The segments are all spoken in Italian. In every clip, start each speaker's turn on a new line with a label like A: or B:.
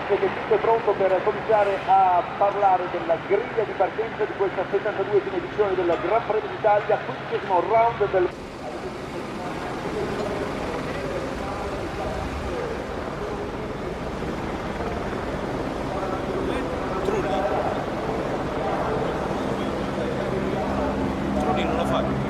A: dice che tutto è pronto per cominciare a parlare della griglia di partenza di questa 72esima edizione del Gran Premio d'Italia, 15° round del...
B: Trulli non lo fa.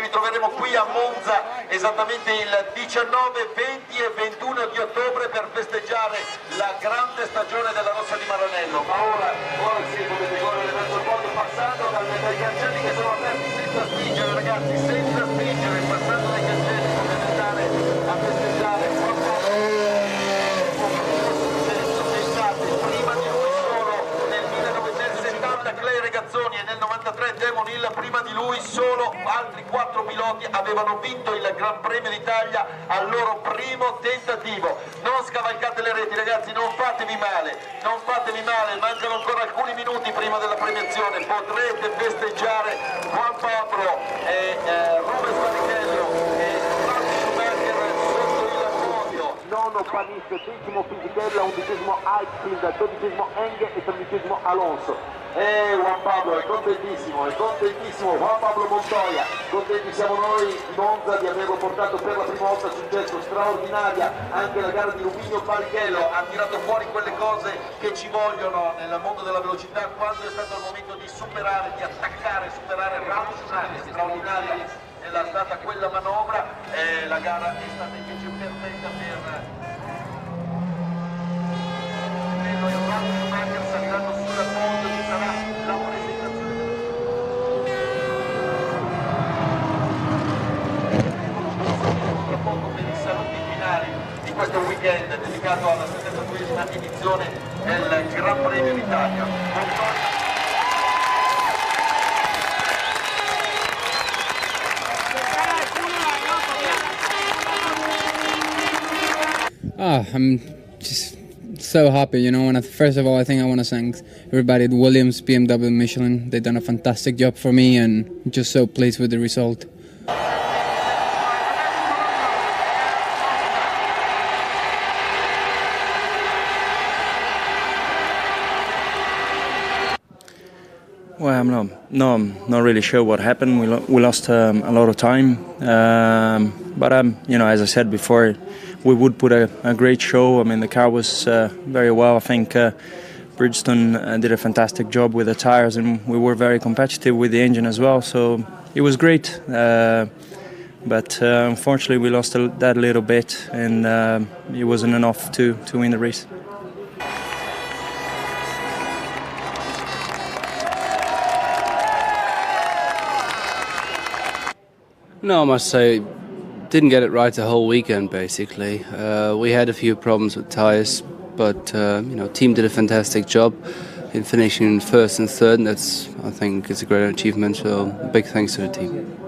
C: ritroveremo qui a Monza esattamente il 19, 20 e 21 di ottobre per festeggiare la grande stagione della Rossa di Maranello. Ma ora sì, potete correre verso il porto passando dai cancelli che sono aperti senza spingere, ragazzi, senza spingere, passando dai cancelli potete andare a festeggiare. Pensate, prima di lui solo nel 1970 Clay Regazzoni e nel 93 Damon Hill, prima di lui solo altri 4 piloti avevano vinto il Gran Premio d'Italia al loro primo tentativo. Non scavalcate le reti, ragazzi, non fatevi male, mancano ancora alcuni minuti prima della premiazione, potrete festeggiare Juan Pablo e Rubens Barrichello e Ralf Schumacher sotto il podio.
A: Nono Panis, decimo Fisichella, 11° Heidfeld, 12° Eng e 13° Alonso. Juan Pablo è contentissimo, Juan Pablo Montoya, contenti siamo noi di Monza di averlo portato per la prima volta a successo, straordinaria anche la gara di Rubinho Barrichello, ha tirato fuori quelle cose che ci vogliono nel mondo della velocità quando è stato il momento di superare, di attaccare, superare Ralf Schumacher, straordinaria è stata quella manovra, la gara è stata invece perfetta per Ralf Schumacher, saliranno sulla moto, ci sarà la presentazione tra poco per i saluti finali di questo weekend dedicato alla 72esima edizione del Gran Premio d'Italia.
D: I'm just so happy, you know, and first of all I think I want to thank everybody at Williams, BMW, Michelin. They've done a fantastic job for me and just so pleased with the result.
E: Well, I'm not really sure what happened. We lost a lot of time, but you know, as I said before, we would put a great show. I mean, the car was very well. I think Bridgestone did a fantastic job with the tires, and we were very competitive with the engine as well. So it was great, but unfortunately we lost that little bit, and it wasn't enough to win the race.
F: No, I must say, didn't get it right the whole weekend. Basically, we had a few problems with tyres, but you know, team did a fantastic job in finishing first and third, and I think it's a great achievement. So, big thanks to the team.